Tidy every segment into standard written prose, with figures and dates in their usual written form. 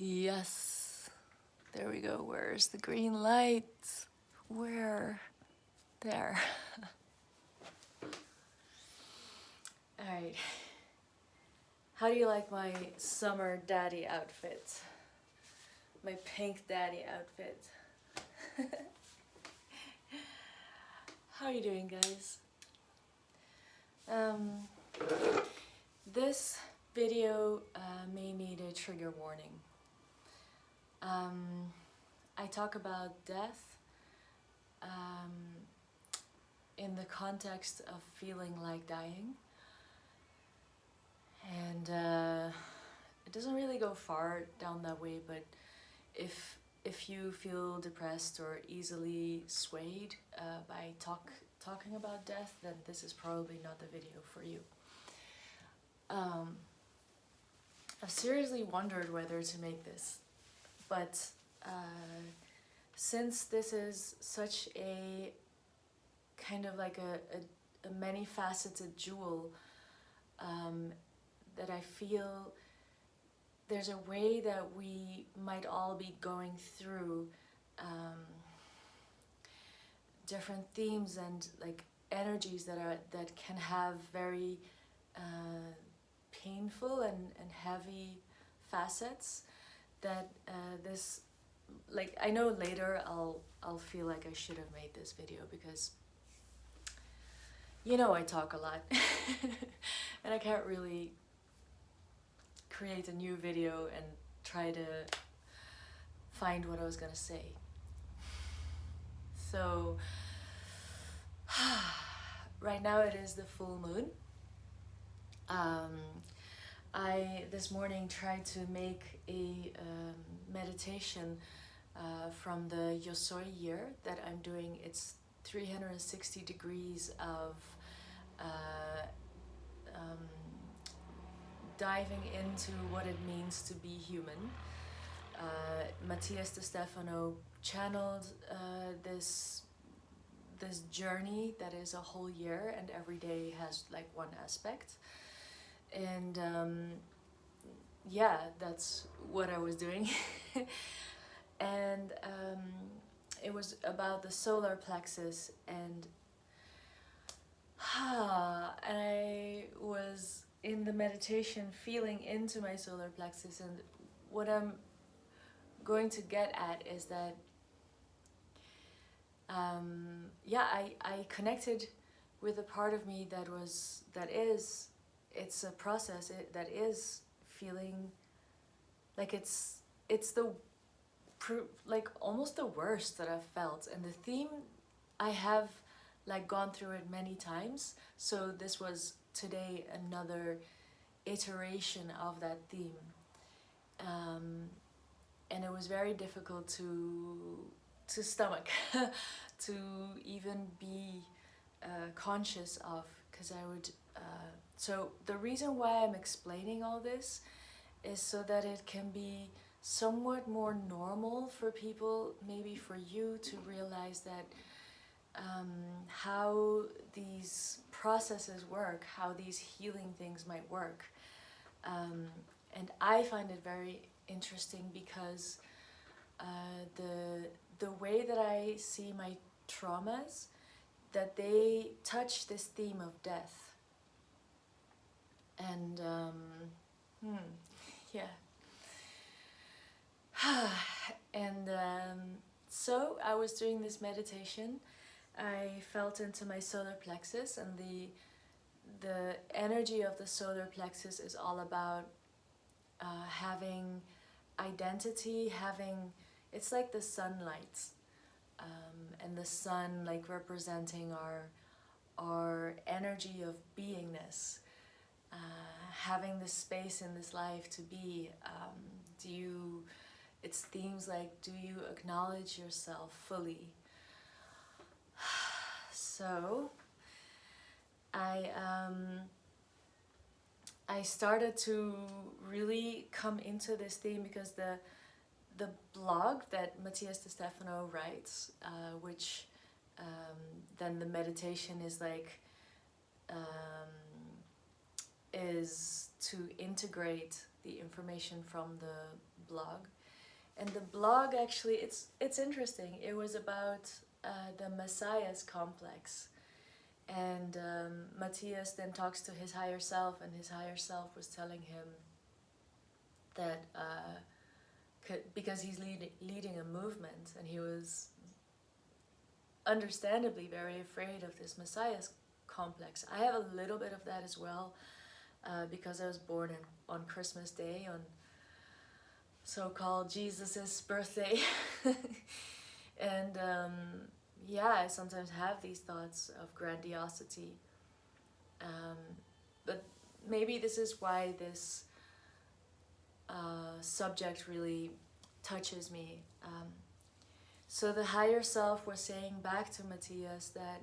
Yes. There we go. Where's the green light? Where? There. Alright. How do you like my summer daddy outfit? My pink daddy outfit. How are you doing, guys? This video may need a trigger warning. I talk about death in the context of feeling like dying, and it doesn't really go far down that way, but if you feel depressed or easily swayed by talking about death, then this is probably not the video for you. I've seriously wondered whether to make this, but since this is such a kind of like a many-faceted jewel, that I feel there's a way that we might all be going through different themes and like energies that can have very painful and heavy facets, that this, like, I know later I'll feel like I should have made this video because I talk a lot and I can't really create a new video and try to find what I was gonna say. So right now it is the full moon. I this morning tried to make a meditation from the Yosoi year that I'm doing. It's 360 degrees of diving into what it means to be human. Matthias De Stefano channeled this journey that is a whole year, and every day has like one aspect. And yeah, that's what I was doing. And it was about the solar plexus, and I was in the meditation feeling into my solar plexus, and what I'm going to get at is that I connected with a part of me it's a process that is feeling like it's the like almost the worst that I've felt, and the theme I have like gone through it many times, so this was today another iteration of that theme, and it was very difficult to stomach to even be conscious of, because I would so the reason why I'm explaining all this is so that it can be somewhat more normal for people, maybe for you, to realize that how these processes work, how these healing things might work. And I find it very interesting because the way that I see my traumas, that they touch this theme of death. And yeah. And so I was doing this meditation. I felt into my solar plexus, and the energy of the solar plexus is all about having identity, it's like the sunlight, and the sun like representing our energy of beingness, having this space in this life to be. It's themes like, do you acknowledge yourself fully? So I started to really come into this theme because the blog that Matthias De Stefano writes, which then the meditation is like, is to integrate the information from the blog. And the blog actually, it's interesting. It was about the Messiah's complex. And Matthias then talks to his higher self, and his higher self was telling him that because he's leading a movement, and he was understandably very afraid of this Messiah's complex. I have a little bit of that as well, because I was born on Christmas Day, on so-called Jesus's birthday. And yeah, I sometimes have these thoughts of grandiosity, but maybe this is why this subject really touches me. So the higher self was saying back to Matthias that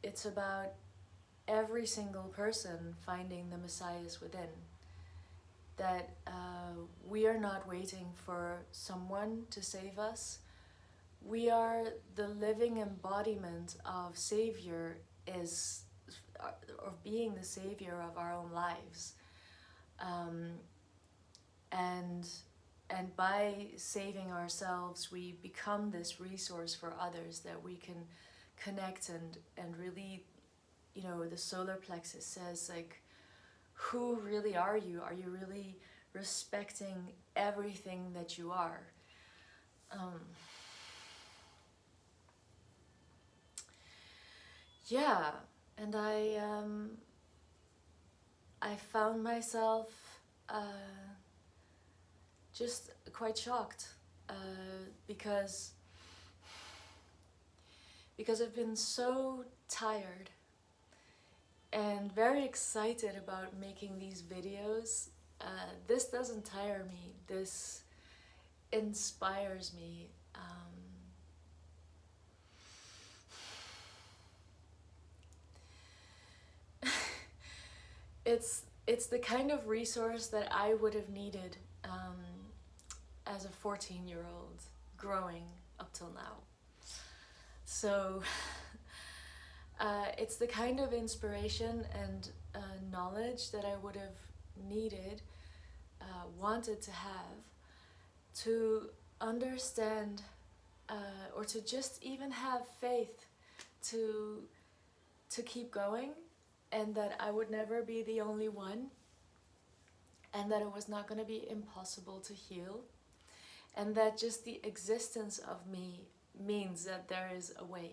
it's about every single person finding the Messiahs within. That we are not waiting for someone to save us. We are the living embodiment of Savior, of being the Savior of our own lives. And by saving ourselves, we become this resource for others that we can connect and really, you know, the solar plexus says, like, who really are you? Are you really respecting everything that you are? Yeah, and I found myself just quite shocked because I've been so tired and very excited about making these videos. This doesn't tire me, this inspires me. It's the kind of resource that I would have needed as a 14-year-old growing up till now. So it's the kind of inspiration and knowledge that I would have needed, wanted to have, to understand or to just even have faith to keep going, and that I would never be the only one, and that it was not going to be impossible to heal, and that just the existence of me means that there is a way.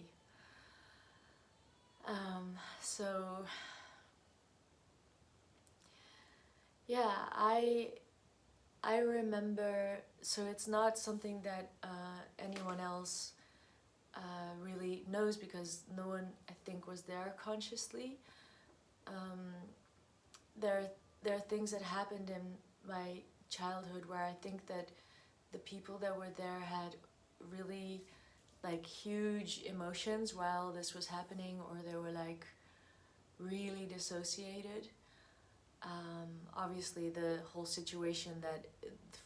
So yeah, I remember, so it's not something that anyone else really knows, because no one, I think, was there consciously. There are things that happened in my childhood where I think that the people that were there had really like huge emotions while this was happening, or they were like really dissociated. Obviously the whole situation, that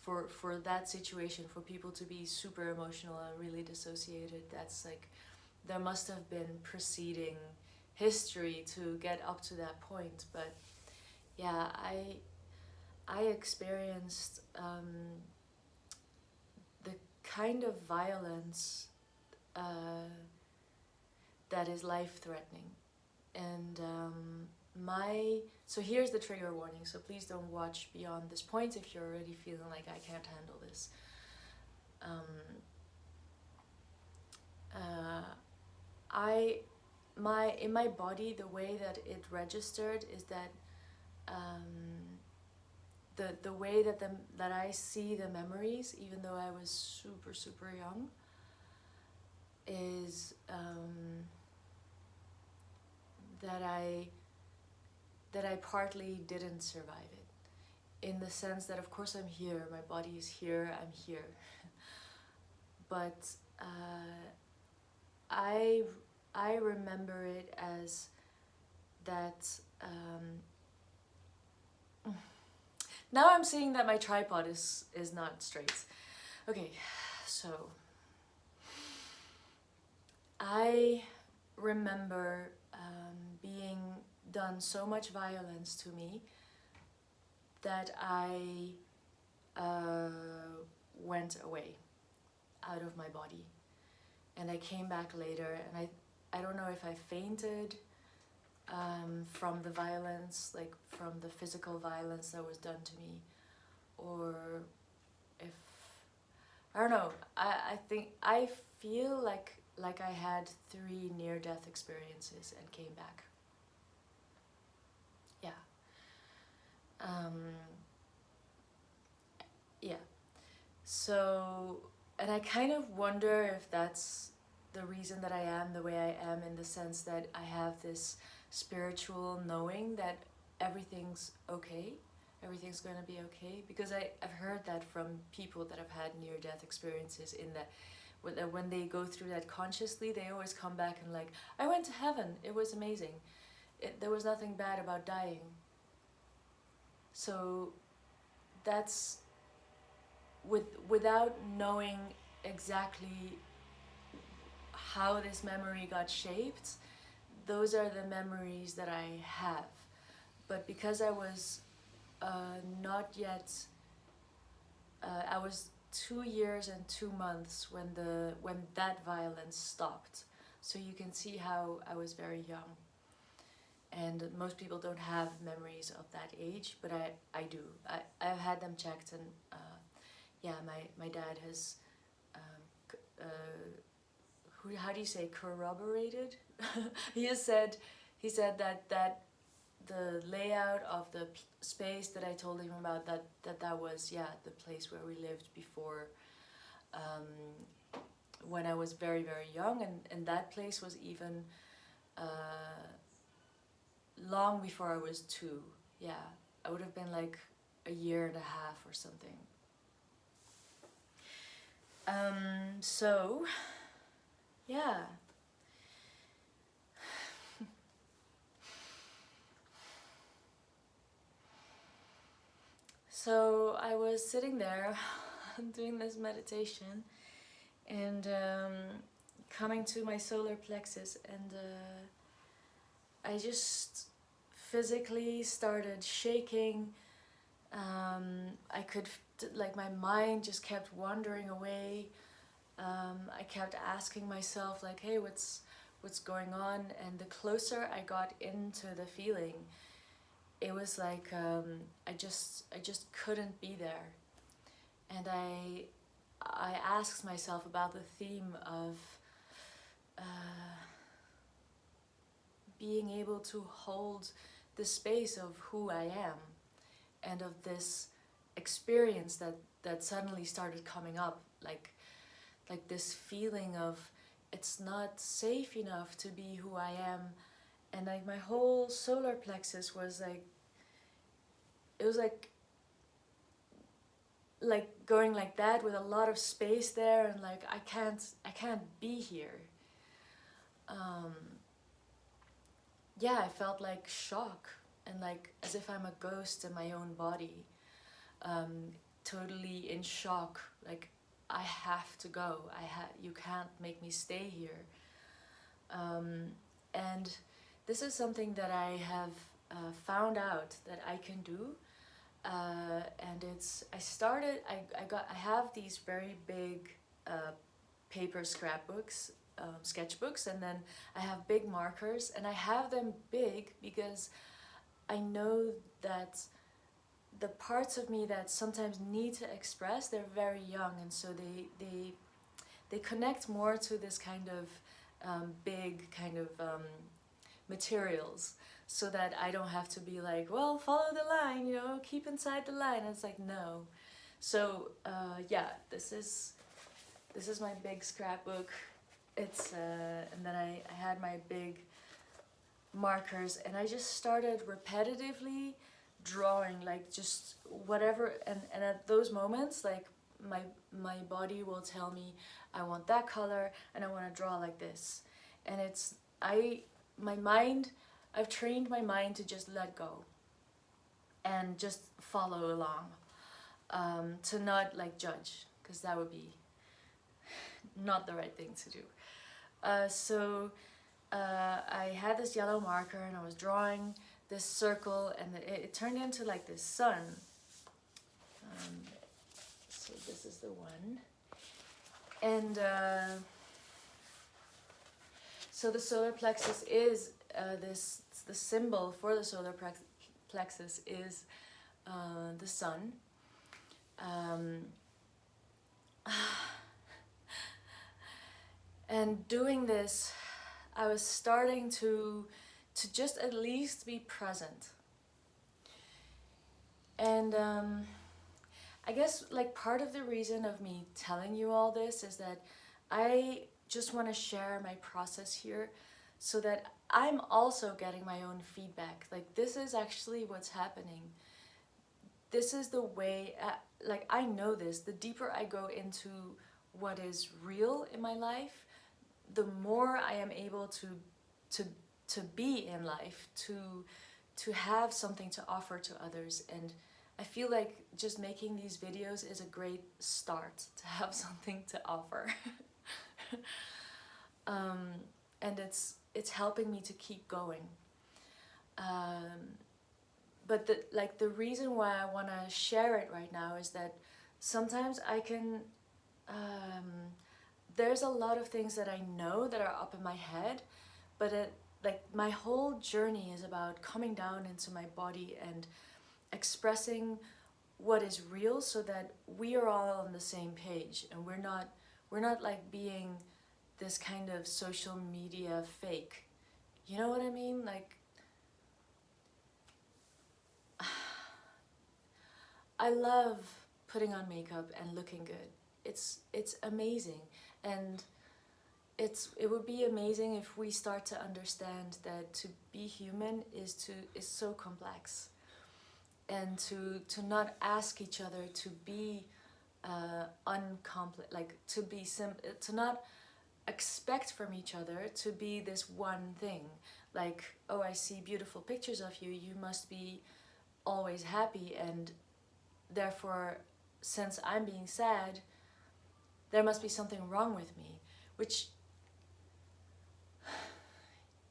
for that situation, for people to be super emotional and really dissociated, that's like, there must have been preceding history to get up to that point. But yeah, I experienced the kind of violence that is life-threatening. And so here's the trigger warning, so please don't watch beyond this point if you're already feeling like I can't handle this. In my body, the way that it registered is that the way that I see the memories, even though I was super young, is that I partly didn't survive it, in the sense that of course I'm here, my body is here, I'm here, but I remember it as that. Now I'm seeing that my tripod is not straight. Okay, so I remember being done so much violence to me that I went away out of my body. And I came back later, and I don't know if I fainted from the violence, like from the physical violence that was done to me, or if, I don't know, I think, I feel like I had 3 near-death experiences and came back. Yeah. Yeah. So, and I kind of wonder if that's the reason that I am the way I am, in the sense that I have this spiritual knowing that everything's okay, everything's going to be okay, because I've heard that from people that have had near-death experiences, in that when they go through that consciously, they always come back and like, I went to heaven, it was amazing, there was nothing bad about dying. So that's without knowing exactly how this memory got shaped, those are the memories that I have. But because I was not yet, I was 2 years and 2 months when that violence stopped. So you can see how I was very young. And most people don't have memories of that age, but I do. I've had them checked, and yeah, my dad has, how do you say, corroborated? he said that the layout of the space that I told him about, that was, yeah, the place where we lived before, when I was very, very young, and that place was even long before I was 2. Yeah, I would have been like a year and a half or something. So, yeah. So I was sitting there doing this meditation, and coming to my solar plexus, and I just physically started shaking. I could, like, my mind just kept wandering away. I kept asking myself, like, hey, what's going on? And the closer I got into the feeling, it was like I just couldn't be there. And I asked myself about the theme of being able to hold the space of who I am, and of this experience that suddenly started coming up, like this feeling of, it's not safe enough to be who I am. And like my whole solar plexus was like, it was like going like that, with a lot of space there, and like I can't be here. Yeah, I felt like shock, and like as if I'm a ghost in my own body, totally in shock, like I have to go, you can't make me stay here. And this is something that I have found out that I can do, and it's, I have these very big paper scrapbooks, sketchbooks, and then I have big markers, and I have them big because I know that the parts of me that sometimes need to express, they're very young, and so they connect more to this kind of big kind of materials, so that I don't have to be like, well, follow the line, you know, keep inside the line. And it's like, no. So yeah, this is my big scrapbook. It's and then I had my big markers, and I just started repetitively drawing, like just whatever, and at those moments, like my body will tell me, I want that color, and I want to draw like this. And it's, I've trained my mind to just let go and just follow along, to not like judge, because that would be not the right thing to do. So I had this yellow marker, and I was drawing this circle, and it turned into like this sun. is the one. And so the solar plexus is the symbol for the solar plexus is the sun. And doing this, I was starting to just at least be present. And I guess like part of the reason of me telling you all this is that I just want to share my process here so that I'm also getting my own feedback. Like, this is actually what's happening. This is the way, like, I know this. The deeper I go into what is real in my life, the more I am able to be in life, to have something to offer to others. And I feel like just making these videos is a great start to have something to offer. And it's helping me to keep going. But the reason why I want to share it right now is that sometimes I can there's a lot of things that I know that are up in my head, but like my whole journey is about coming down into my body and expressing what is real, so that we are all on the same page and we're not like being this kind of social media fake. You know what I mean? Like, I love putting on makeup and looking good. It's amazing, and it would be amazing if we start to understand that to be human is so complex, and to not ask each other to be like to not expect from each other to be this one thing. Like, oh, I see beautiful pictures of you, you must be always happy, and therefore, since I'm being sad, there must be something wrong with me, which,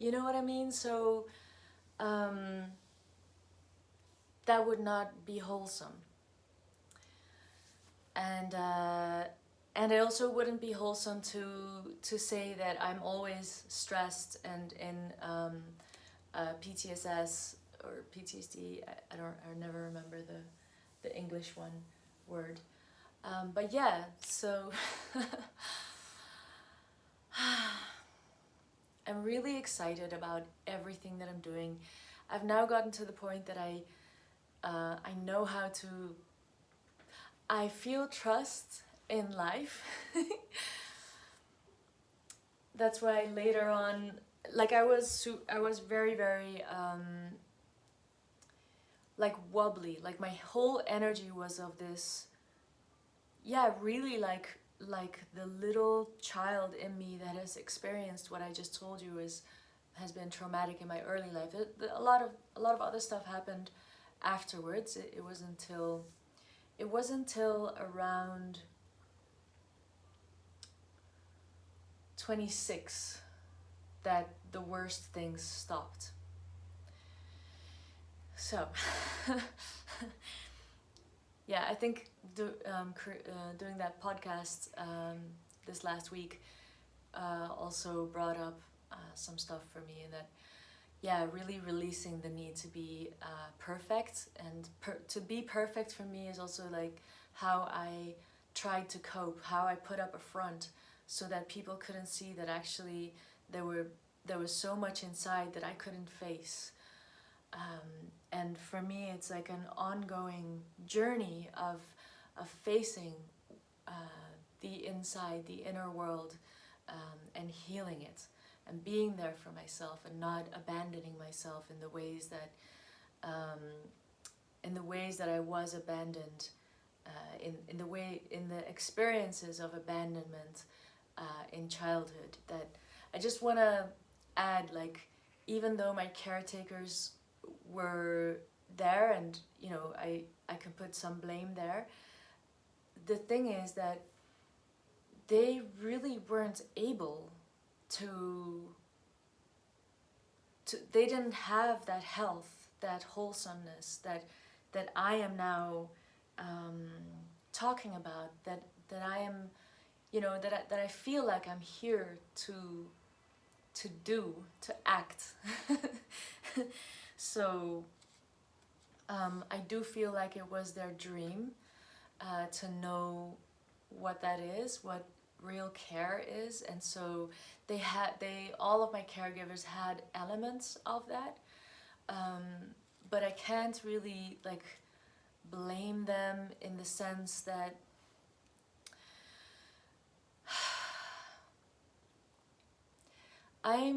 you know what I mean? So that would not be wholesome. And it also wouldn't be wholesome to say that I'm always stressed and in PTSS or PTSD. I never remember the English word. But yeah, so I'm really excited about everything that I'm doing. I've now gotten to the point that I know how to. I feel trust in life. That's why later on, like, I was very, very like wobbly. Like, my whole energy was of this, yeah, really like the little child in me that has experienced what I just told you has been traumatic in my early life. A lot of other stuff happened afterwards. It wasn't until around 26 that the worst things stopped. So yeah, I think doing that podcast this last week also brought up some stuff for me, and that, yeah, really releasing the need to be perfect, and to be perfect for me is also like how I tried to cope, how I put up a front so that people couldn't see that actually there was so much inside that I couldn't face. And for me, it's like an ongoing journey of facing the inside, the inner world, and healing it, and being there for myself, and not abandoning myself in the ways that I was abandoned, in the experiences of abandonment in childhood. That I just want to add, like, even though my caretakers were there, and you know, I can put some blame there, the thing is that they really weren't able to they didn't have that health, that wholesomeness that I am now talking about, that I am, you know, that I feel like I'm here to do, to act. So I do feel like it was their dream to know what that is, what real care is, and so all of my caregivers had elements of that, but I can't really like blame them in the sense that I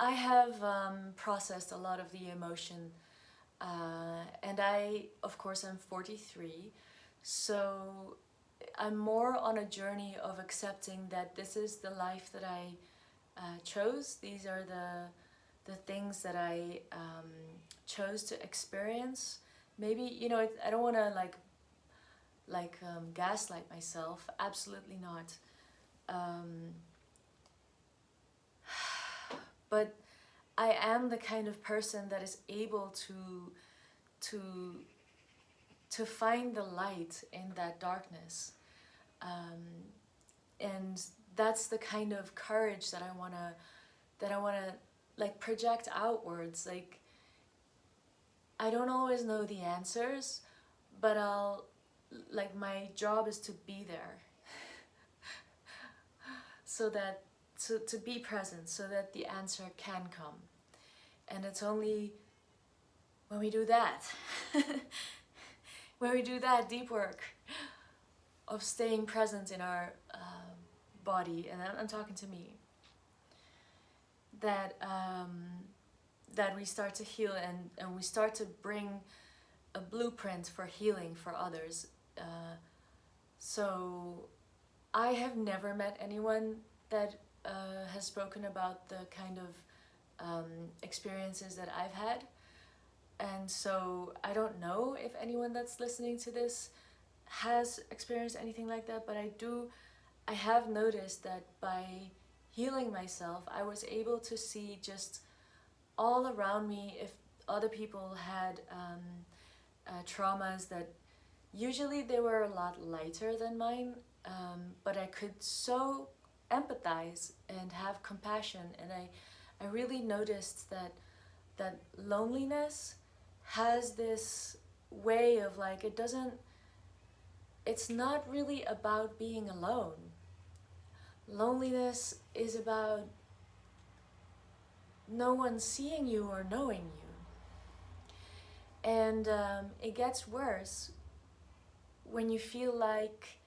have processed a lot of the emotion, and of course, I'm 43, so I'm more on a journey of accepting that this is the life that I chose. These are the things that I chose to experience. Maybe, you know, I don't want to gaslight myself. Absolutely not. But I am the kind of person that is able to find the light in that darkness, and that's the kind of courage that I wanna like project outwards. Like, I don't always know the answers, but my job is to be there, so that to be present, so that the answer can come. And it's only when we do that, when we do that deep work of staying present in our body, and I'm talking to me, that that we start to heal, and we start to bring a blueprint for healing for others. So I have never met anyone that has spoken about the kind of experiences that I've had, and so I don't know if anyone that's listening to this has experienced anything like that, but I have noticed that by healing myself, I was able to see just all around me if other people had traumas that usually they were a lot lighter than mine, but I could so empathize and have compassion, and I really noticed that loneliness has this way of like, it's not really about being alone. Loneliness is about no one seeing you or knowing you. And it gets worse when you feel like,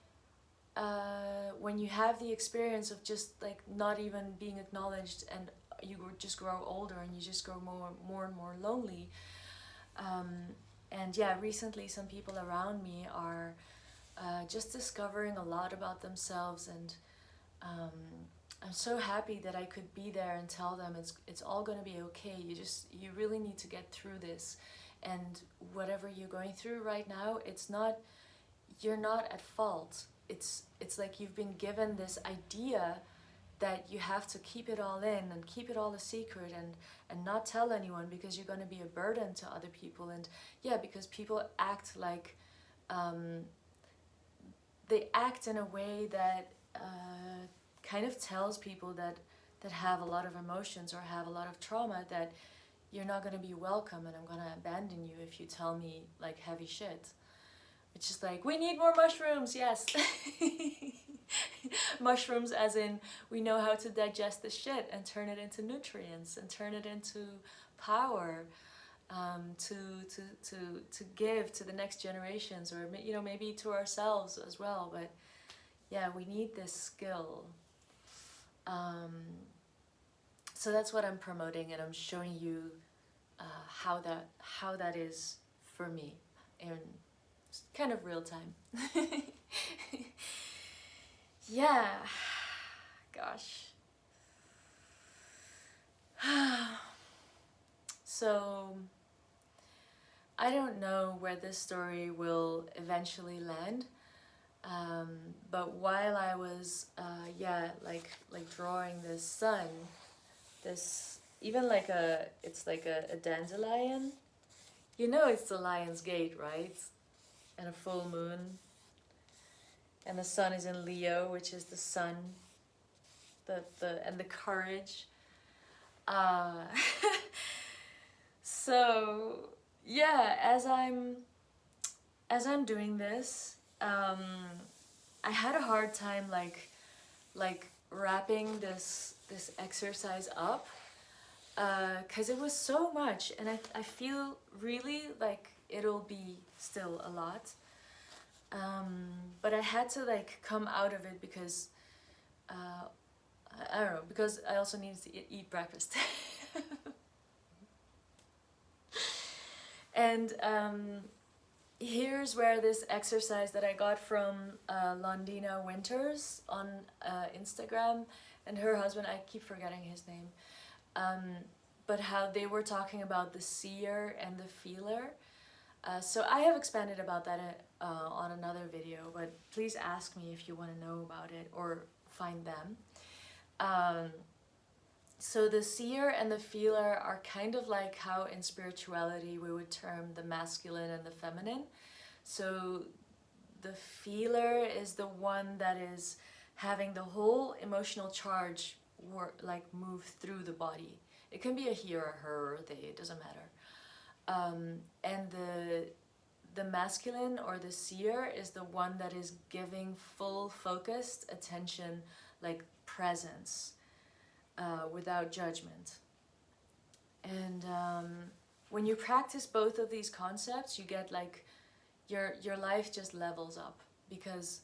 when you have the experience of just like not even being acknowledged, and you just grow older and you just grow more and more lonely. And yeah, recently some people around me are just discovering a lot about themselves, and I'm so happy that I could be there and tell them it's all going to be okay. You really need to get through this, and whatever you're going through right now, you're not at fault. It's like you've been given this idea that you have to keep it all in and keep it all a secret, and not tell anyone, because you're going to be a burden to other people. And yeah, because people act like they act in a way that kind of tells people that have a lot of emotions or have a lot of trauma that you're not going to be welcome, and I'm going to abandon you if you tell me like heavy shit. It's just like, we need more mushrooms, yes. Mushrooms as in, we know how to digest the shit and turn it into nutrients and turn it into power, to give to the next generations, or you know, maybe to ourselves as well. But yeah, we need this skill. So that's what I'm promoting, and I'm showing you how that is for me in kind of real time. Yeah, gosh. So I don't know where this story will eventually land, but while I was like drawing this sun, this even like it's like a dandelion. You know, it's the Lion's Gate, right? and a full moon. And the sun is in Leo, which is the sun, and the courage. Uh, so yeah, as I'm doing this, I had a hard time like wrapping this exercise up, because it was so much, and I feel really like it'll be still a lot. But I had to like come out of it because I don't know, because I also needed to eat breakfast. And here's where this exercise that I got from Londina Winters on Instagram, and her husband, I keep forgetting his name, but how they were talking about the seer and the feeler. So I have expanded about that on another video, but please ask me if you want to know about it or find them. So the seer and the feeler are kind of like how in spirituality we would term the masculine and the feminine. So the feeler is the one that is having the whole emotional charge move through the body. It can be a he or a her or a they, it doesn't matter. And the masculine or the seer is the one that is giving full focused attention, like presence, without judgment. And when you practice both of these concepts, you get like your life just levels up, because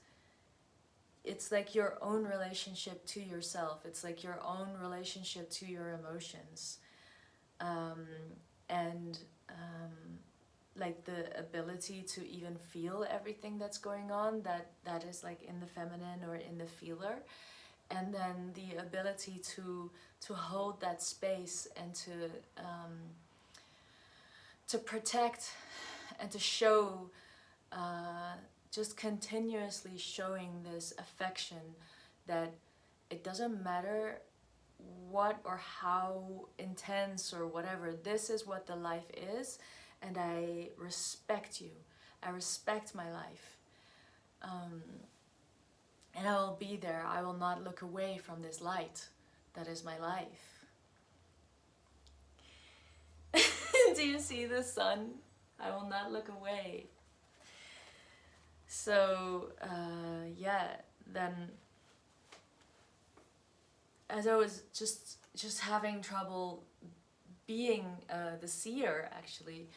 it's like your own relationship to yourself. It's like your own relationship to your emotions. And like the ability to even feel everything that's going on, that is like in the feminine or in the feeler. And then the ability to hold that space and to protect and to show, just continuously showing this affection, that it doesn't matter what or how intense or whatever, this is what the life is, and I respect you. I respect my life. And I will be there. I will not look away from this light that is my life. Do you see the sun? I will not look away. So yeah, then as I was just having trouble being the seer, actually,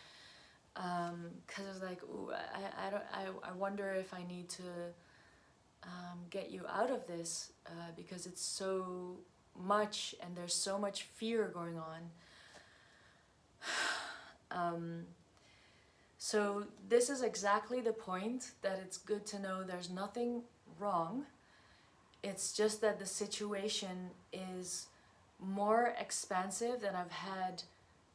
because I was like, ooh, I wonder if I need to get you out of this, because it's so much and there's so much fear going on. So this is exactly the point, that it's good to know there's nothing wrong. It's just that the situation is more expansive than I've had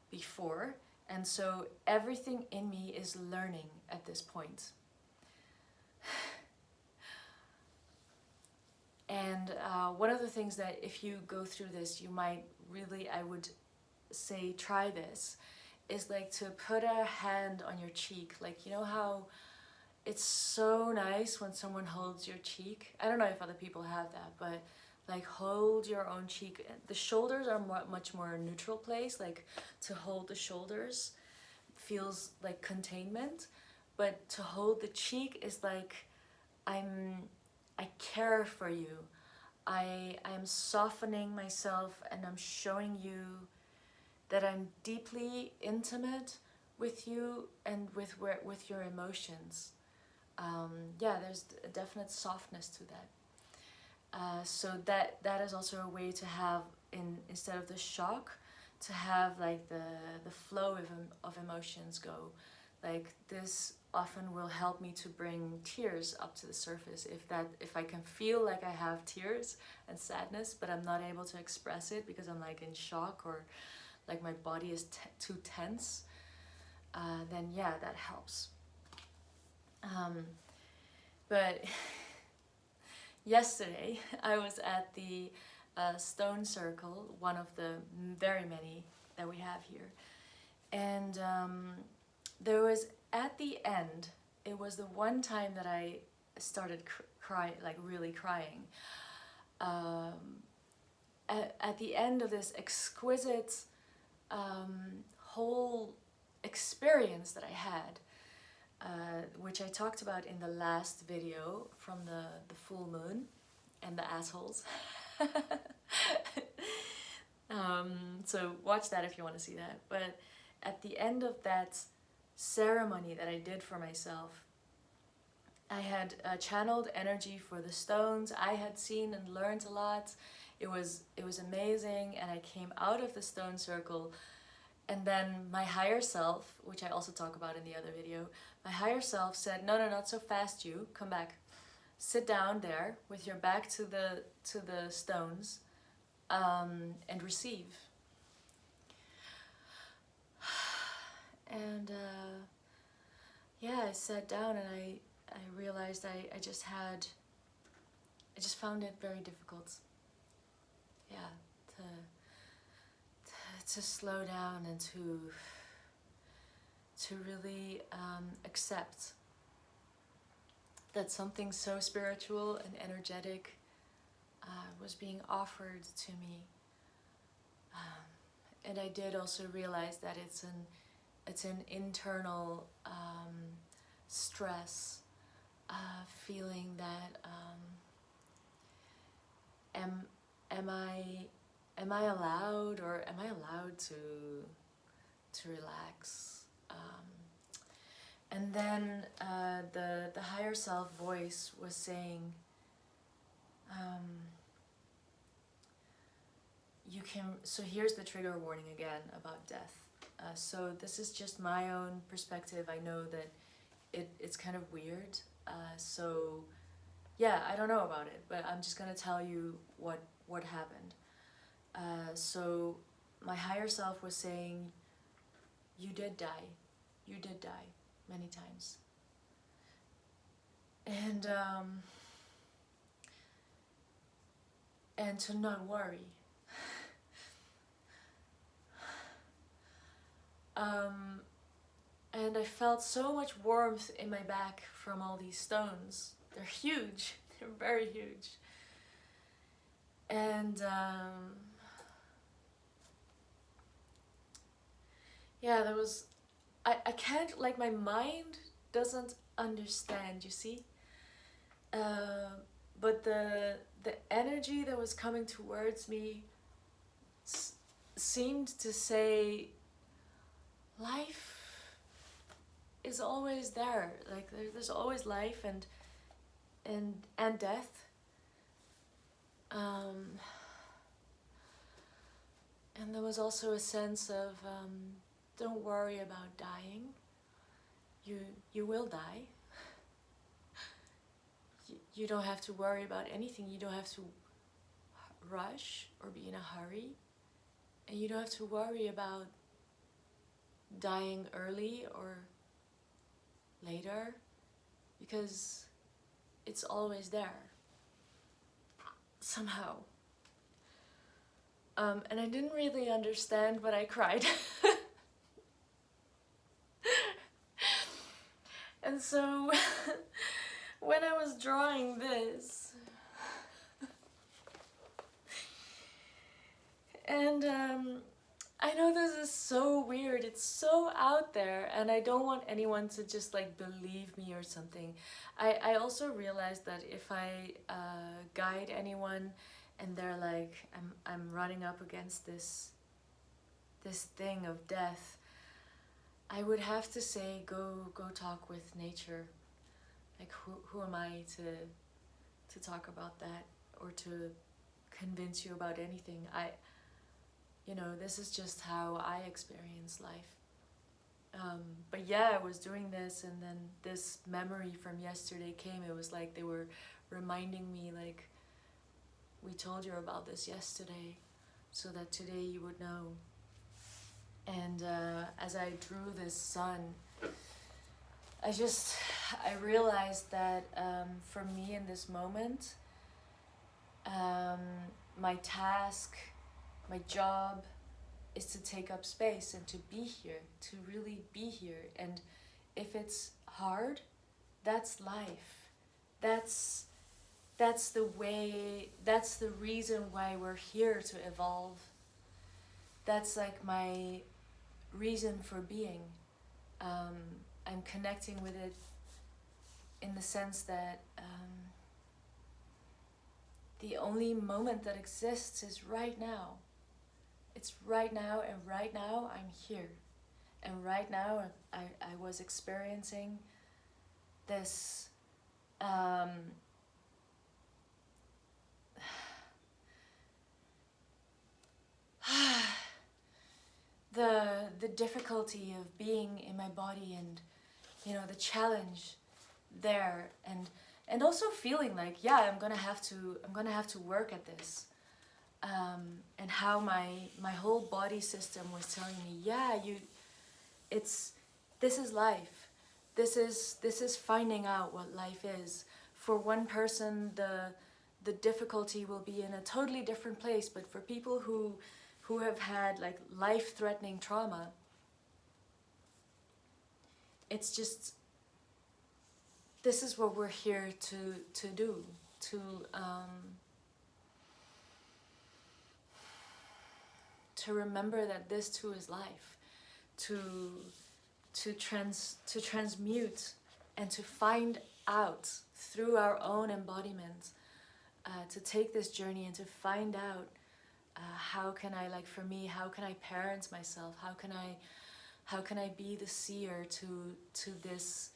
before, and so everything in me is learning at this point. And one of the things that if you go through this, you might really, I would say, try this, is like to put a hand on your cheek. Like, you know how it's so nice when someone holds your cheek? I don't know if other people have that, but like hold your own cheek. The shoulders are much more a neutral place, like to hold the shoulders feels like containment, but to hold the cheek is like I care for you. I am softening myself, and I'm showing you that I'm deeply intimate with you and with your emotions. Yeah, there's a definite softness to that. So that is also a way to have, instead of the shock, to have like the flow of emotions go. Like this often will help me to bring tears up to the surface, if I can feel like I have tears and sadness, but I'm not able to express it because I'm like in shock, or like my body is too tense, then yeah, that helps. But yesterday I was at the Stone Circle, one of the very many that we have here, and there was, at the end, it was the one time that I started crying, like really crying. At the end of this exquisite whole experience that I had, which I talked about in the last video from the full moon and the assholes. So watch that if you want to see that. But at the end of that ceremony that I did for myself, I had channeled energy for the stones. I had seen and learned a lot. It was amazing, and I came out of the stone circle, and then my higher self, which I also talk about in the other video, my higher self said, no, not so fast, you, come back. Sit down there with your back to the stones, and receive. And yeah, I sat down and I realized I just found it very difficult. Yeah, to slow down and to really accept that something so spiritual and energetic was being offered to me. And I did also realize that it's an internal stress, feeling that am I allowed, or am I allowed to relax? And then the higher self voice was saying, you can, so here's the trigger warning again about death. So this is just my own perspective. I know that it's kind of weird. So yeah, I don't know about it, but I'm just gonna tell you what happened. So my higher self was saying, you did die many times. And to not worry. And I felt so much warmth in my back from all these stones. They're huge, they're very huge. And yeah, there was, I can't, like, my mind doesn't understand, you see? But the energy that was coming towards me seemed to say, life is always there. Like, there's always life and death. And there was also a sense of, don't worry about dying. You will die. You don't have to worry about anything. You don't have to rush or be in a hurry. And you don't have to worry about dying early or later, because it's always there, somehow. And I didn't really understand, but I cried. And so when I was drawing this, and I know this is so weird, it's so out there, and I don't want anyone to just like believe me or something. I also realized that if I guide anyone and they're like, I'm running up against this thing of death, I would have to say, go talk with nature. Like, who am I to talk about that or to convince you about anything? You know, this is just how I experience life. But yeah, I was doing this, and then this memory from yesterday came. It was like they were reminding me, like, we told you about this yesterday, so that today you would know. And as I drew this sun, I realized that for me in this moment, my task, my job is to take up space and to be here, to really be here. And if it's hard, that's life. That's the way, that's the reason why we're here, to evolve. That's like my reason for being. I'm connecting with it in the sense that the only moment that exists is right now. It's right now, and right now I'm here. And right now I was experiencing this the difficulty of being in my body, and the challenge there, and also feeling like, yeah, I'm gonna have to work at this, and how my whole body system was telling me, yeah, this is life. This is finding out what life is. For one person, the difficulty will be in a totally different place, but for people who have had like life-threatening trauma, it's just, this is what we're here to do, to remember that this too is life, to transmute and to find out through our own embodiment, to take this journey and to find out how can I, like for me, how can I parent myself? How can I be the seer to this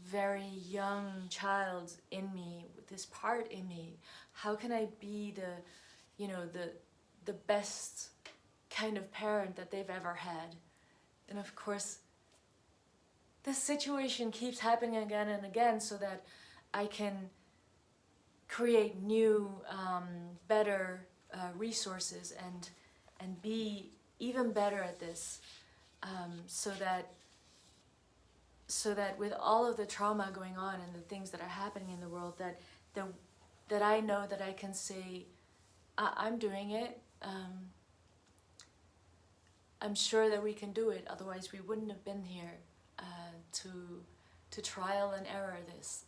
very young child in me, this part in me? How can I be the best kind of parent that they've ever had? And of course, this situation keeps happening again and again, so that I can create new, better resources and be even better at this, so that with all of the trauma going on and the things that are happening in the world, that I know that I can say, I'm doing it. I'm sure that we can do it. Otherwise, we wouldn't have been here to trial and error this.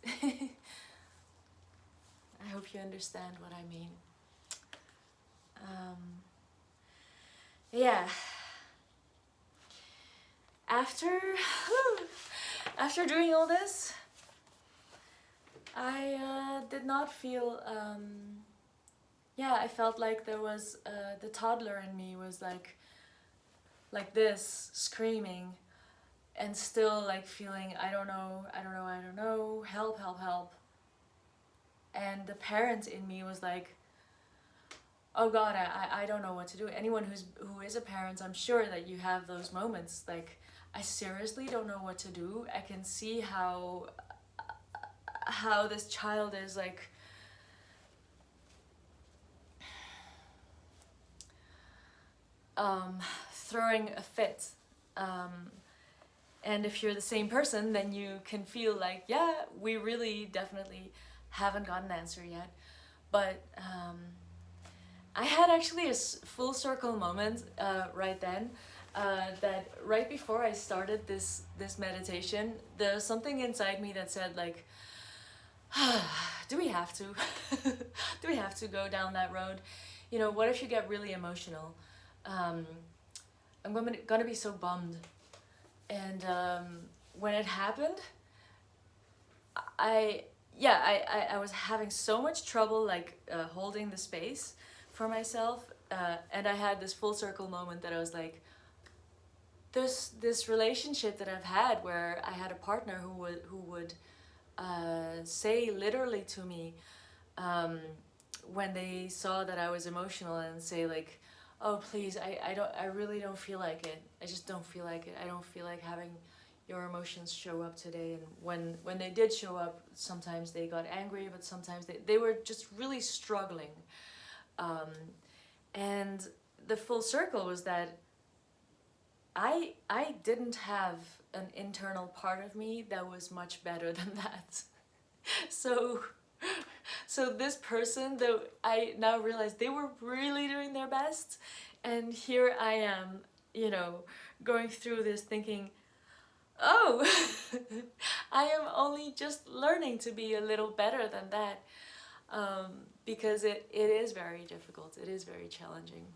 I hope you understand what I mean. Yeah. After doing all this, I did not feel. I felt like there was the toddler in me was like this, screaming, and still like feeling, I don't know, help. And the parent in me was like, oh God, I don't know what to do. Anyone who is a parent, I'm sure that you have those moments. Like, I seriously don't know what to do. I can see how this child is like throwing a fit. And if you're the same person, then you can feel like, yeah, we really definitely haven't got an answer yet. But I had actually a full circle moment right then, that right before I started this meditation, there's something inside me that said like, do we have to? Do we have to go down that road? What if you get really emotional? I'm gonna be so bummed. And when it happened, I was having so much trouble like holding the space for myself, and I had this full circle moment that I was like, this relationship that I've had where I had a partner who would say literally to me, when they saw that I was emotional, and say like, oh please, I really don't feel like it. I just don't feel like it. I don't feel like having your emotions show up today. And when they did show up, sometimes they got angry, but sometimes they were just really struggling. And the full circle was that I didn't have an internal part of me that was much better than that. So this person, though, I now realize they were really doing their best, and here I am, going through this thinking, oh, I am only just learning to be a little better than that, because it is very difficult, it is very challenging.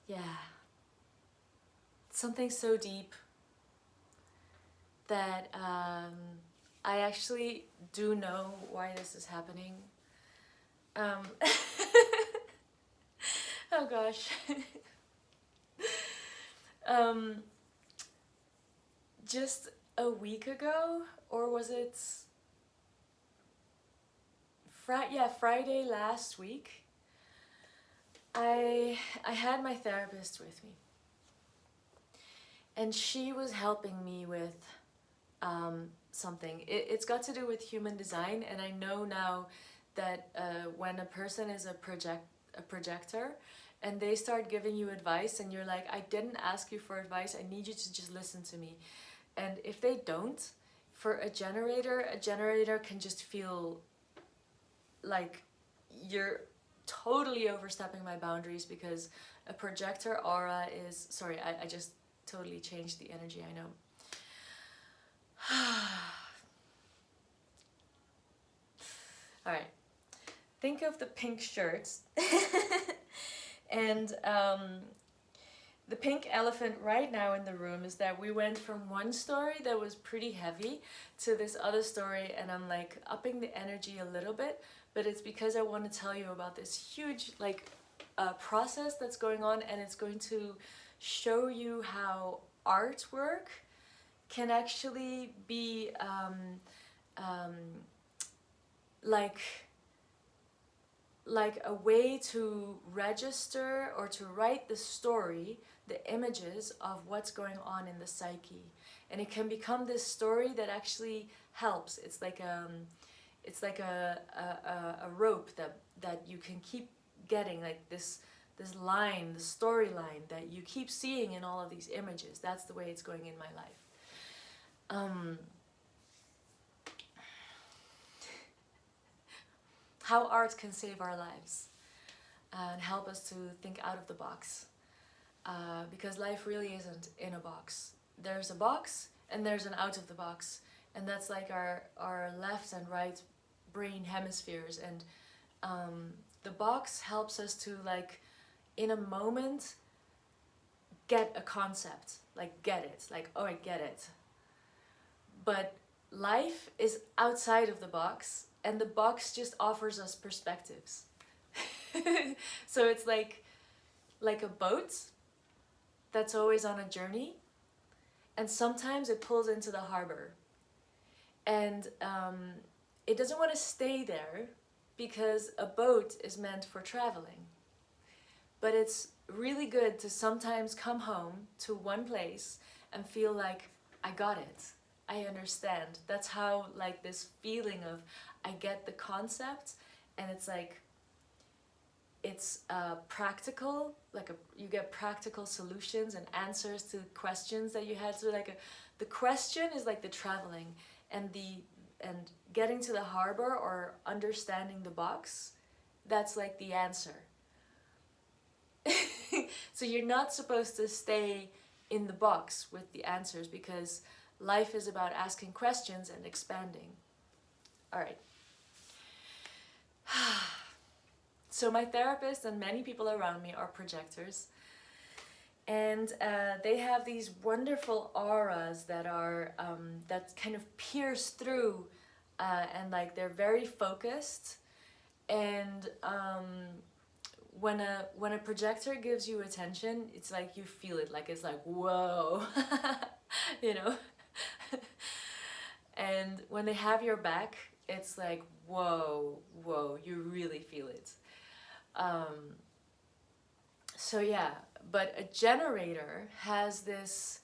Yeah, something so deep that I actually do know why this is happening. Oh gosh. Just a week ago, or was it Friday last week, I had my therapist with me, and she was helping me with something. It's got to do with human design, and I know now that when a person is a projector, and they start giving you advice, and you're like, I didn't ask you for advice, I need you to just listen to me. And if they don't, for a generator can just feel like you're totally overstepping my boundaries, because a projector aura is, sorry, I just totally changed the energy, I know. All right, think of the pink shirts and the pink elephant right now in the room is that we went from one story that was pretty heavy to this other story, and I'm like upping the energy a little bit, but it's because I want to tell you about this huge process that's going on, and it's going to show you how artwork can actually be like a way to register or to write the story, the images of what's going on in the psyche, and it can become this story that actually helps. It's like a rope that you can keep getting, like this line, the storyline that you keep seeing in all of these images. That's the way it's going in my life. How art can save our lives and help us to think out of the box, because life really isn't in a box. There's a box and there's an out of the box, and that's like our left and right brain hemispheres, and the box helps us to, like, in a moment get a concept, like get it, like, oh, I get it. But life is outside of the box, and the box just offers us perspectives. So it's like a boat that's always on a journey, and sometimes it pulls into the harbor, and it doesn't want to stay there because a boat is meant for traveling. But it's really good to sometimes come home to one place and feel like, I got it, I understand. That's how, like, this feeling of I get the concept, and it's like, it's practical, like you get practical solutions and answers to questions that you had. So like the question is like the traveling, and getting to the harbor or understanding the box, that's like the answer. So you're not supposed to stay in the box with the answers, because life is about asking questions and expanding. All right. So my therapist and many people around me are projectors, and they have these wonderful auras that are that kind of pierce through, and like they're very focused, and when a projector gives you attention, it's like you feel it, like it's like, whoa. You know. And when they have your back, it's like, whoa, you really feel it. So yeah, but a generator has this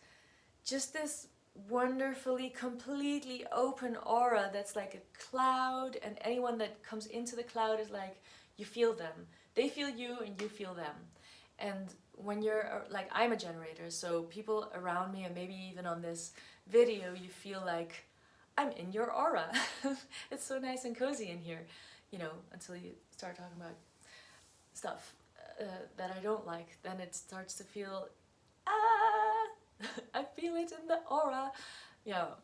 wonderfully, completely open aura that's like a cloud, and anyone that comes into the cloud is like, you feel them. They feel you and you feel them. And when you're, like, I'm a generator, so people around me, and maybe even on this video, you feel like, I'm in your aura. It's so nice and cozy in here. you know, until you start talking about stuff that I don't like, then it starts to feel, I feel it in the aura. Yeah.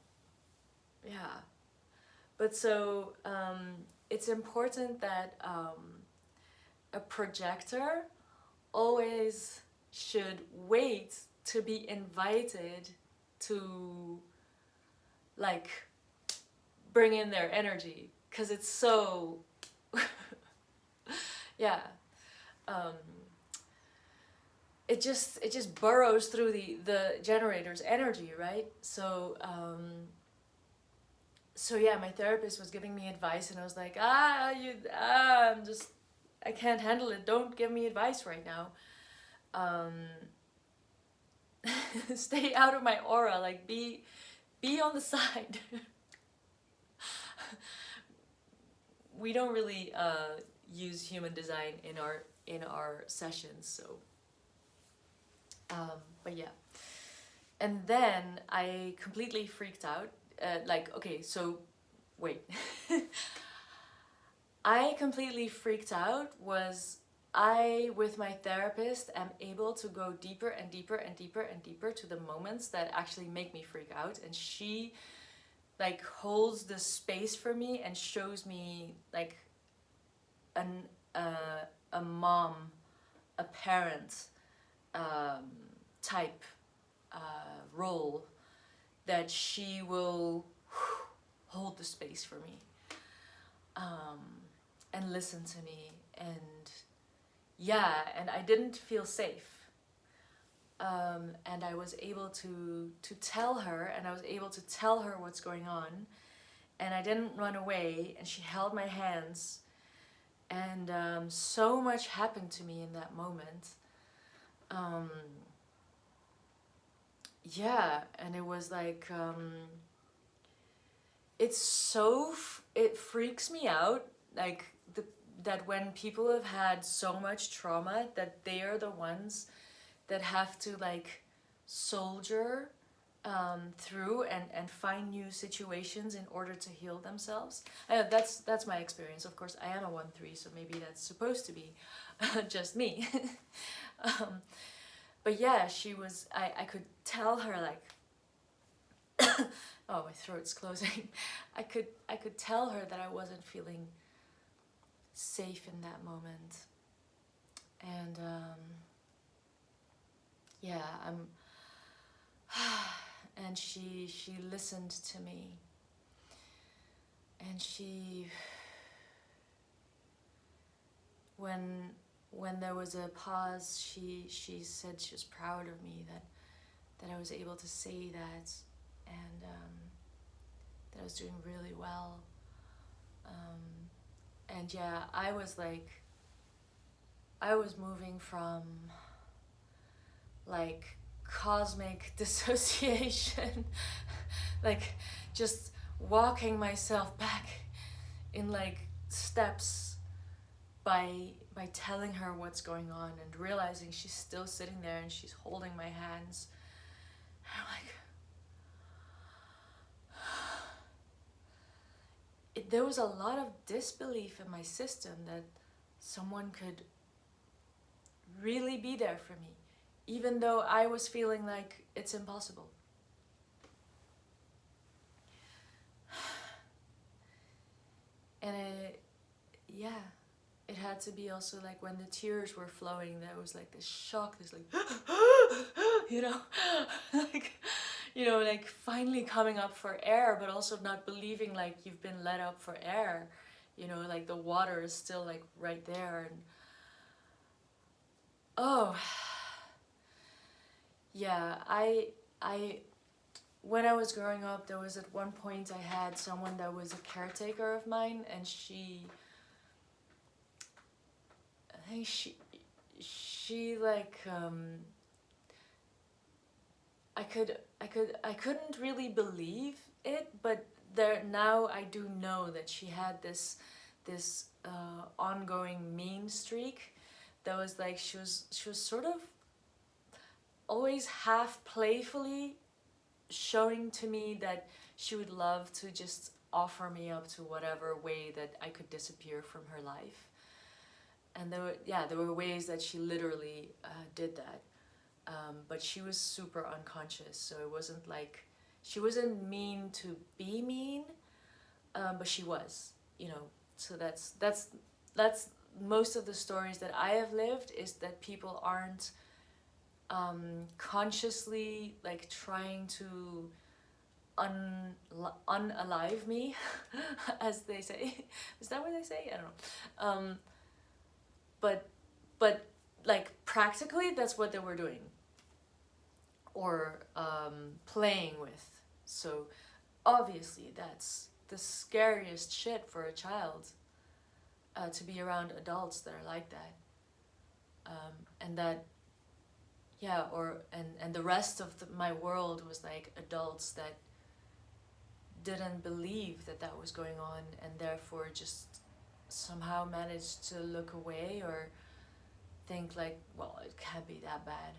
But so it's important that a projector always should wait to be invited to like bring in their energy, because it's so yeah, it just burrows through the generator's energy, right? So so yeah, my therapist was giving me advice, and I was like, I can't handle it, don't give me advice right now. Stay out of my aura, like be on the side. We don't really use human design in our sessions, so but yeah. And then I completely freaked out. Like, okay, so wait. I completely freaked out was I, with my therapist, am able to go deeper and deeper and deeper and deeper to the moments that actually make me freak out, and she like holds the space for me and shows me like a mom, a parent type role, that she will hold the space for me and listen to me, and yeah, and I didn't feel safe. And I was able to tell her, and I was able to tell her what's going on, and I didn't run away, and she held my hands, and so much happened to me in that moment. Yeah, and it was like, it's so, it freaks me out, like, that when people have had so much trauma, that they are the ones that have to like soldier through and find new situations in order to heal themselves. That's my experience. Of course, I am a 1-3, so maybe that's supposed to be just me. But yeah, she was, I could tell her like, oh, my throat's closing. I could tell her that I wasn't feeling safe in that moment. And yeah, and she listened to me, and she, when there was a pause, she said she was proud of me, that I was able to say that, and that I was doing really well. And yeah, I was moving from like cosmic dissociation, like just walking myself back in like steps by telling her what's going on, and realizing she's still sitting there and she's holding my hands. And I'm like, there was a lot of disbelief in my system that someone could really be there for me, even though I was feeling like it's impossible. And it had to be also like when the tears were flowing, there was like this shock, this like, you know, like finally coming up for air, but also not believing like you've been let up for air, like the water is still like right there. And oh, yeah, when I was growing up, there was at one point I had someone that was a caretaker of mine, and I think she like, I couldn't really believe it, but now I do know that she had this ongoing mean streak that was like, she was sort of always half playfully showing to me that she would love to just offer me up to whatever way that I could disappear from her life. And there were ways that she literally did that. But she was super unconscious, so it wasn't like, she wasn't mean to be mean, but she was, So that's most of the stories that I have lived, is that people aren't consciously like trying to unalive me, as they say. Is that what they say? I don't know. But like practically, that's what they were doing, or playing with. So obviously, that's the scariest shit for a child, to be around adults that are like that, and that, yeah, and the rest of my world was like adults that didn't believe that that was going on, and therefore just somehow managed to look away or think like, well, it can't be that bad.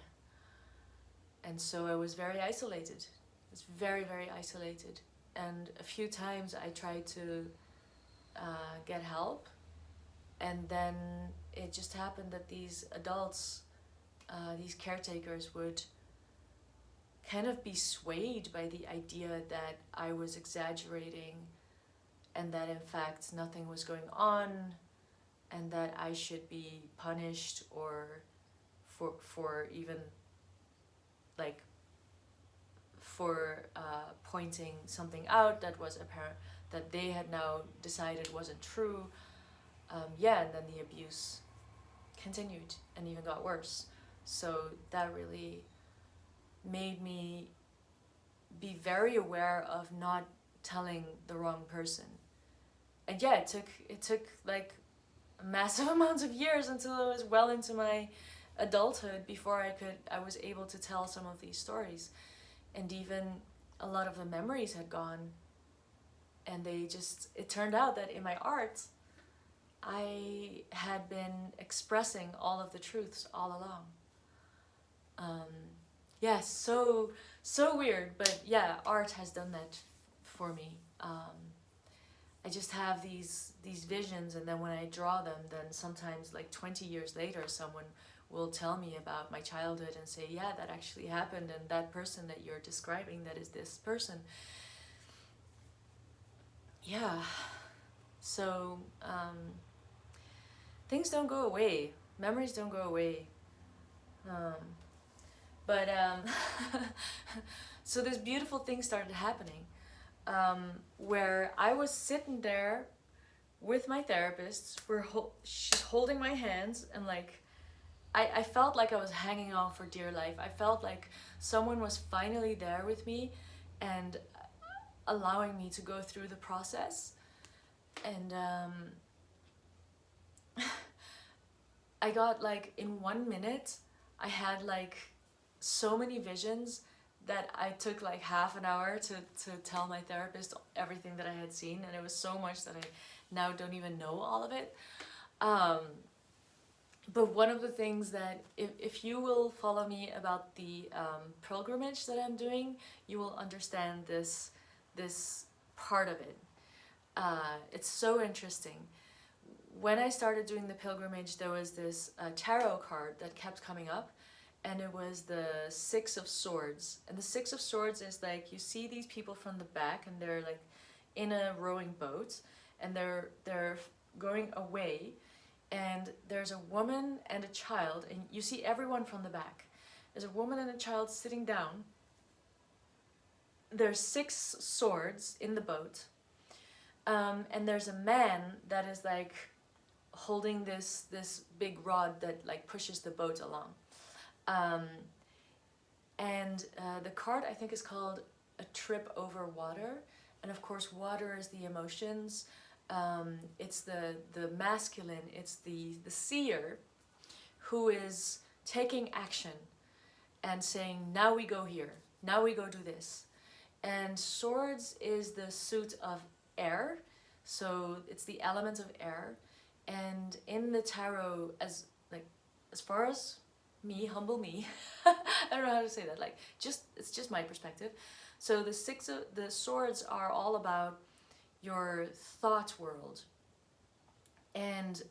And so I was very isolated. I was very, very isolated. And a few times I tried to get help, and then it just happened that these adults, these caretakers, would kind of be swayed by the idea that I was exaggerating, and that in fact nothing was going on, and that I should be punished, or for even like for pointing something out that was apparent, that they had now decided wasn't true. And then the abuse continued and even got worse. So that really made me be very aware of not telling the wrong person. And yeah, it took like massive amounts of years until I was well into my adulthood before I was able to tell some of these stories. And even a lot of the memories had gone, and it turned out that in my art I had been expressing all of the truths all along. Yeah, so weird, but yeah, art has done that for me. I just have these visions, and then when I draw them, then sometimes like 20 years later someone will tell me about my childhood and say, yeah, that actually happened, and that person that you're describing, that is this person. Yeah, so things don't go away, memories don't go away. But so this beautiful thing started happening, where I was sitting there with my therapist. She's holding my hands, and like I felt like I was hanging on for dear life. I felt like someone was finally there with me and allowing me to go through the process. And I got like, in 1 minute, I had like so many visions that I took like half an hour to tell my therapist everything that I had seen, and it was so much that I now don't even know all of it. But one of the things that, if you will follow me about the pilgrimage that I'm doing, you will understand this part of it. It's so interesting. When I started doing the pilgrimage, there was this tarot card that kept coming up, and it was the Six of Swords. And the Six of Swords is like, you see these people from the back, and they're like in a rowing boat, and they're going away, and there's a woman and a child, and you see everyone from the back. There's a woman and a child sitting down. There's 6 swords in the boat, and there's a man that is like holding this big rod that like pushes the boat along. And the card, I think, is called A Trip Over Water. And of course, water is the emotions. It's the masculine, it's the seer who is taking action and saying, now we go here, now we go do this. And swords is the suit of air, so it's the element of air. And in the tarot, as far as me, humble me, I don't know how to say that, like, it's just my perspective. So the swords are all about your thought world. And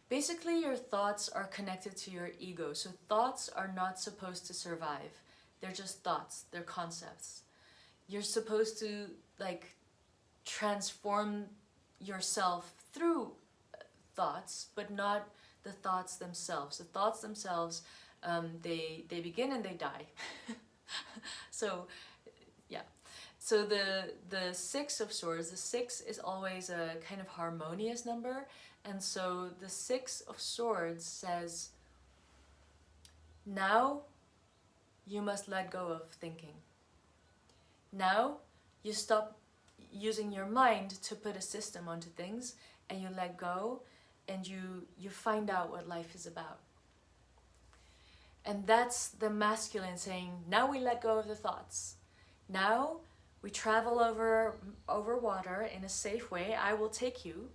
basically your thoughts are connected to your ego. So thoughts are not supposed to survive. They're just thoughts, they're concepts. You're supposed to like transform yourself through thoughts, but not the thoughts themselves. The thoughts themselves, they begin and they die. So yeah. So the Six of Swords, the 6 is always a kind of harmonious number, and so the 6 of Swords says, now you must let go of thinking. Now you stop using your mind to put a system onto things, and you let go, and you find out what life is about. And that's the masculine saying, now we let go of the thoughts. Now we travel over water in a safe way. I will take you.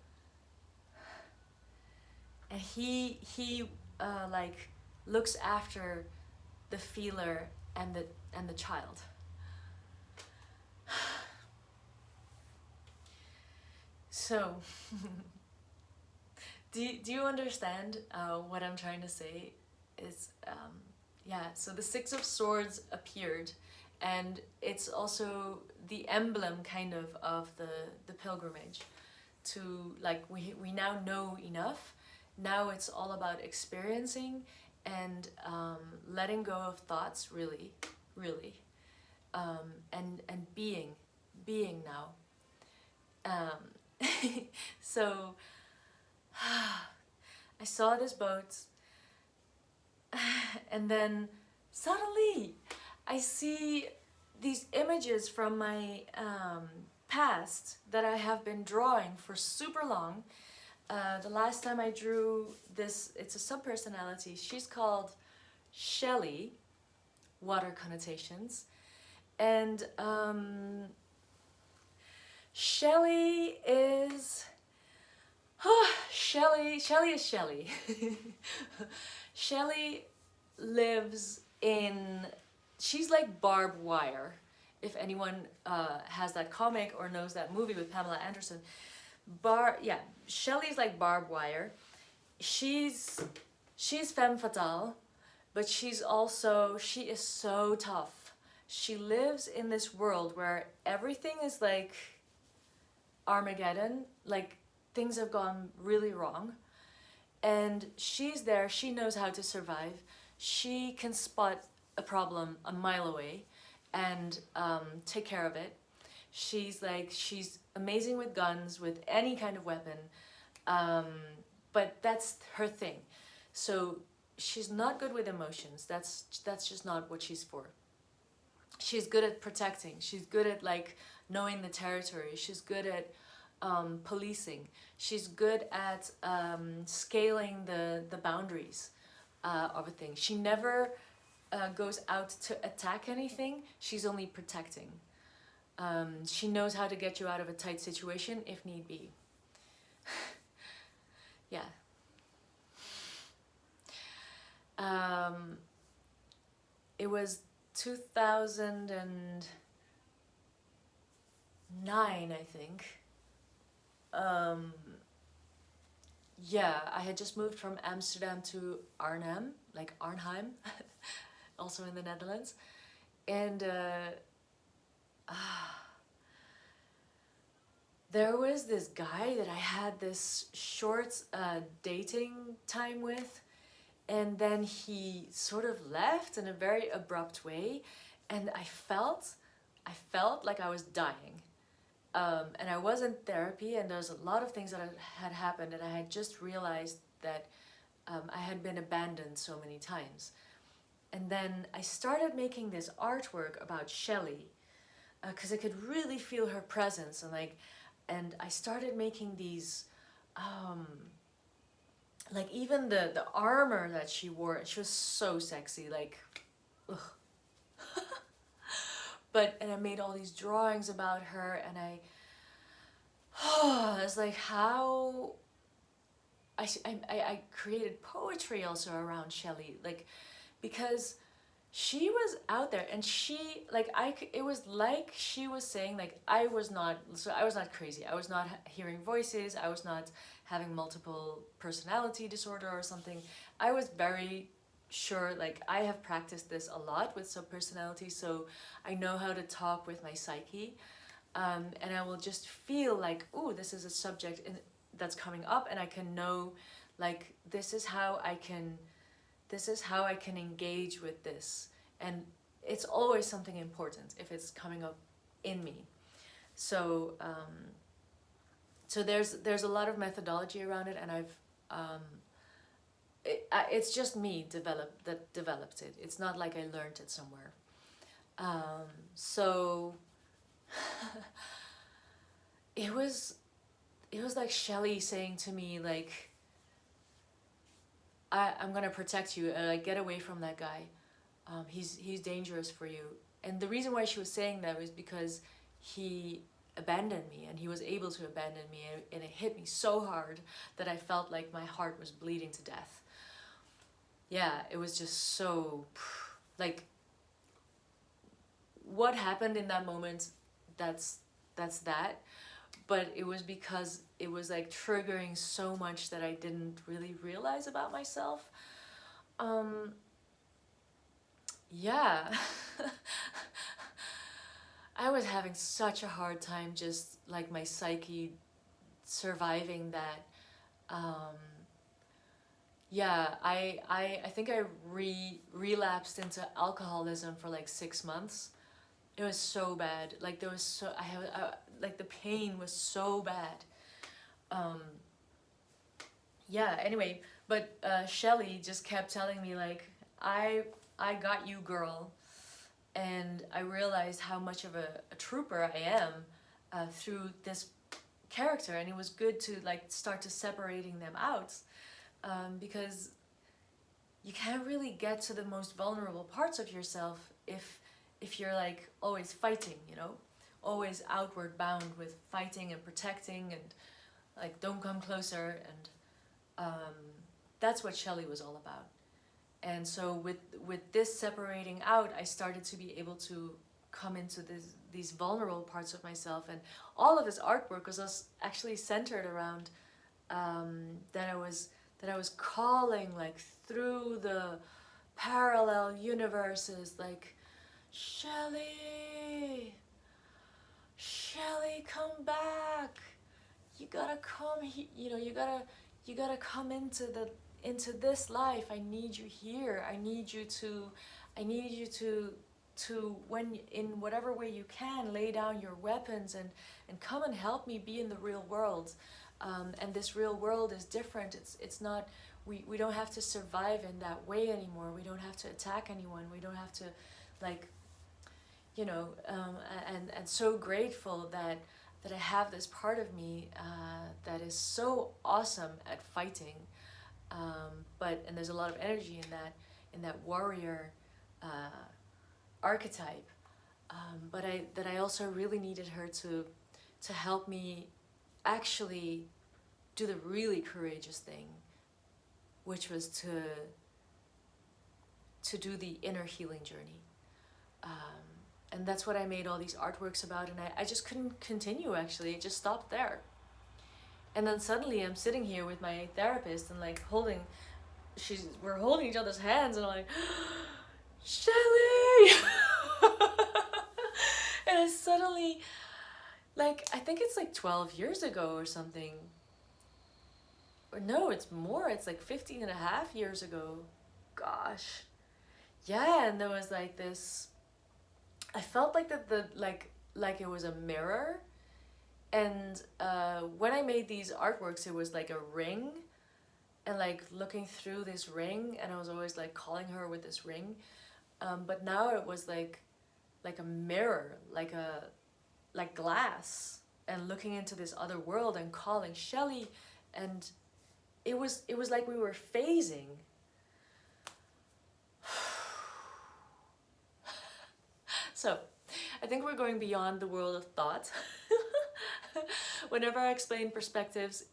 And he like looks after the feeler and the child. So, do you understand what I'm trying to say? Is yeah. So the 6 of Swords appeared, and it's also the emblem kind of the pilgrimage. To like we now know enough. Now it's all about experiencing and letting go of thoughts, really, and being now. So I saw this boat, and then suddenly I see these images from my past that I have been drawing for super long. The last time I drew this, it's a subpersonality. She's called Shelley, water connotations. And Shelley is... Shelley is Shelley. Shelley lives in... She's like barbed wire. If anyone has that comic or knows that movie with Pamela Anderson. Shelley's like barbed wire. She's femme fatale, but she is so tough. She lives in this world where everything is like Armageddon, like things have gone really wrong. And she's there, she knows how to survive. She can spot a problem a mile away and take care of it. She's amazing with guns, with any kind of weapon, but that's her thing. So she's not good with emotions. That's just not what she's for. She's good at protecting. She's good at like knowing the territory. She's good at policing. She's good at scaling the boundaries of a thing. She never goes out to attack anything. She's only protecting. She knows how to get you out of a tight situation if need be. Yeah. It was 2009, I think. Yeah, I had just moved from Amsterdam to Arnhem, like Arnhem, also in the Netherlands. And there was this guy that I had this short dating time with, and then he sort of left in a very abrupt way, and I felt like I was dying. And I was in therapy, and there's a lot of things that had happened, and I had just realized that I had been abandoned so many times. And then I started making this artwork about Shelley, because I could really feel her presence, and I started making these, like even the armor that she wore, she was so sexy, like, ugh. And I made all these drawings about her, and it's like how I created poetry also around Shelley, like, because she was out there, and she, like, it was like she was saying, like, I was not crazy. I was not hearing voices. I was not having multiple personality disorder or something. I was very sure, like, I have practiced this a lot with subpersonality, so I know how to talk with my psyche. And I will just feel like, ooh, this is a subject that's coming up, and I can know, like, this is how I can engage with this. And it's always something important if it's coming up in me. So so there's a lot of methodology around it, and it's just me that developed it. It's not like I learned it somewhere. So it was like Shelley saying to me, like, I'm gonna protect you, like, get away from that guy. He's dangerous for you. And the reason why she was saying that was because he abandoned me, and he was able to abandon me, and it hit me so hard that I felt like my heart was bleeding to death. Yeah, it was just so, like, what happened in that moment, that's that. But it was because it was, like, triggering so much that I didn't really realize about myself. Yeah. I was having such a hard time, just, like, my psyche surviving that. Yeah, I think I relapsed into alcoholism for like 6 months. It was so bad. Like, there was so like, the pain was so bad. Yeah, anyway, but Shelley just kept telling me, like, I got you, girl. And I realized how much of a trooper I am through this character, and it was good to, like, start to separating them out, because you can't really get to the most vulnerable parts of yourself if you're, like, always fighting, you know, always outward bound with fighting and protecting and, like, don't come closer. And that's what Shelley was all about. And so with this separating out, I started to be able to come into these vulnerable parts of myself. And all of his artwork was actually centered around that I was calling, like, through the parallel universes, like, Shelley, come back. You gotta come. You know, you gotta come into this life. I need you here. I need you to, when, in whatever way you can, lay down your weapons and come and help me be in the real world. And this real world is different. It's not, we don't have to survive in that way anymore. We don't have to attack anyone. We don't have to, like, you know, and so grateful that I have this part of me that is so awesome at fighting. And there's a lot of energy in that warrior archetype. But I also really needed her to help me actually do the really courageous thing, which was to do the inner healing journey. And that's what I made all these artworks about, and I just couldn't continue, actually. It just stopped there. And then suddenly I'm sitting here with my therapist and, like, we're holding each other's hands, and I'm like, Shelley! And I suddenly, like, I think it's like 12 years ago or something. Or no, it's more. It's like 15 and a half years ago. Gosh. Yeah, and there was, like, this, I felt like like it was a mirror. And when I made these artworks, it was like a ring, and, like, looking through this ring, and I was always, like, calling her with this ring. But now it was like a mirror, like glass, and looking into this other world and calling Shelley, and it was like we were phasing. So, I think we're going beyond the world of thought. Whenever I explain perspectives,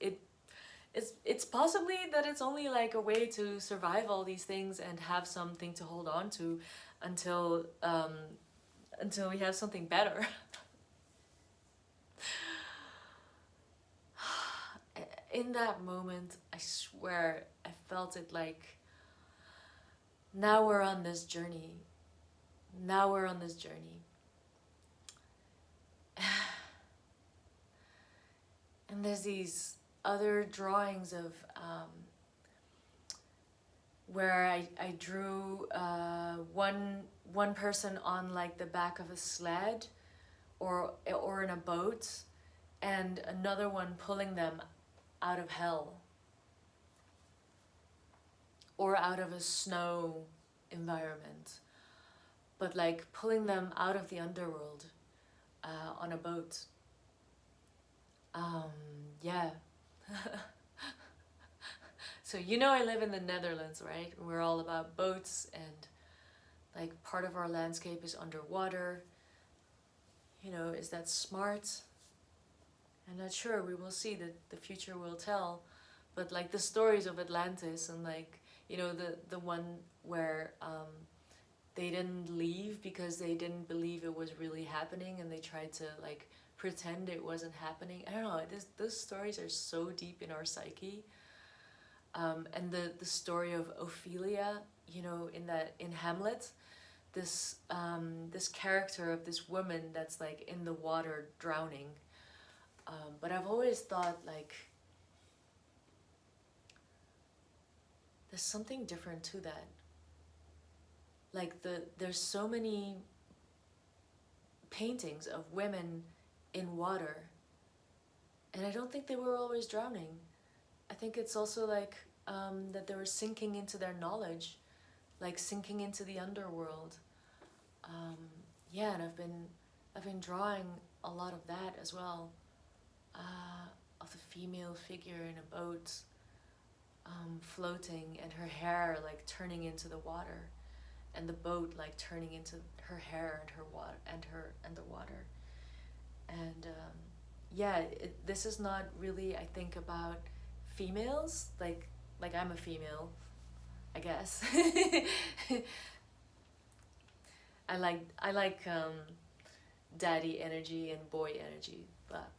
it's possibly that it's only like a way to survive all these things and have something to hold on to until we have something better. In that moment, I swear, I felt it like, now we're on this journey. Now we're on this journey. And there's these other drawings of where I drew one person on like the back of a sled or in a boat, and another one pulling them out of hell or out of a snow environment, but like pulling them out of the underworld on a boat. Yeah. So you know, I live in the Netherlands, right? We're all about boats, and like part of our landscape is underwater. You know, is that smart? I'm not sure. We will see. The future will tell. But like the stories of Atlantis, and like, you know, the one where they didn't leave because they didn't believe it was really happening, and they tried to like pretend it wasn't happening. I don't know. Those stories are so deep in our psyche. And the story of Ophelia, you know, in Hamlet, this character of this woman that's like in the water drowning. But I've always thought like there's something different to that. Like there's so many paintings of women in water, and I don't think they were always drowning. I think it's also like that they were sinking into their knowledge, like sinking into the underworld. Yeah, and I've been drawing a lot of that as well, of the female figure in a boat, floating, and her hair like turning into the water, and the boat like turning into her hair and her water and the water. And yeah, this is not really, I think, about females, like I'm a female, I guess. I like daddy energy and boy energy, but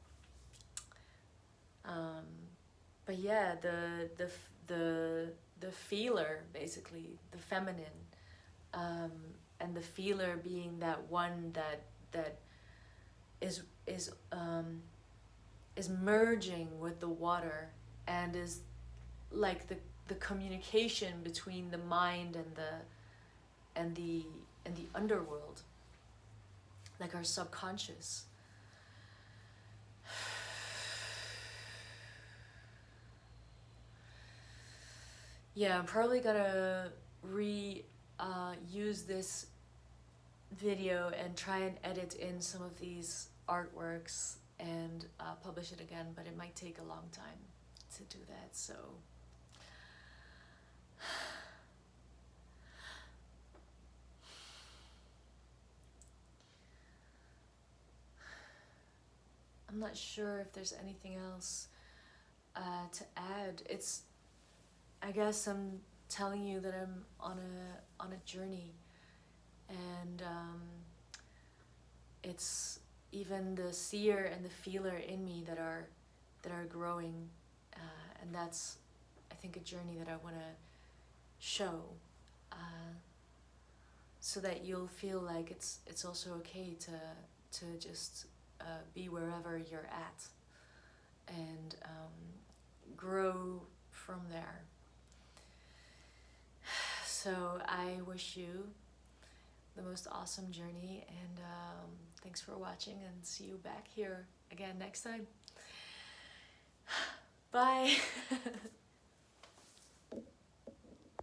yeah, the feeler, basically the feminine, and the feeler being that one that is merging with the water, and is like the communication between the mind and the underworld, like our subconscious. Yeah, I'm probably gonna use this video and try and edit in some of these artworks and publish it again, but it might take a long time to do that, so I'm not sure if there's anything else to add. I guess I'm telling you that I'm on a journey, and it's even the seer and the feeler in me that are growing, and that's, I think, a journey that I want to show, so that you'll feel like it's also okay to just be wherever you're at, and grow from there. So I wish you the most awesome journey, and thanks for watching, and see you back here again next time. Bye.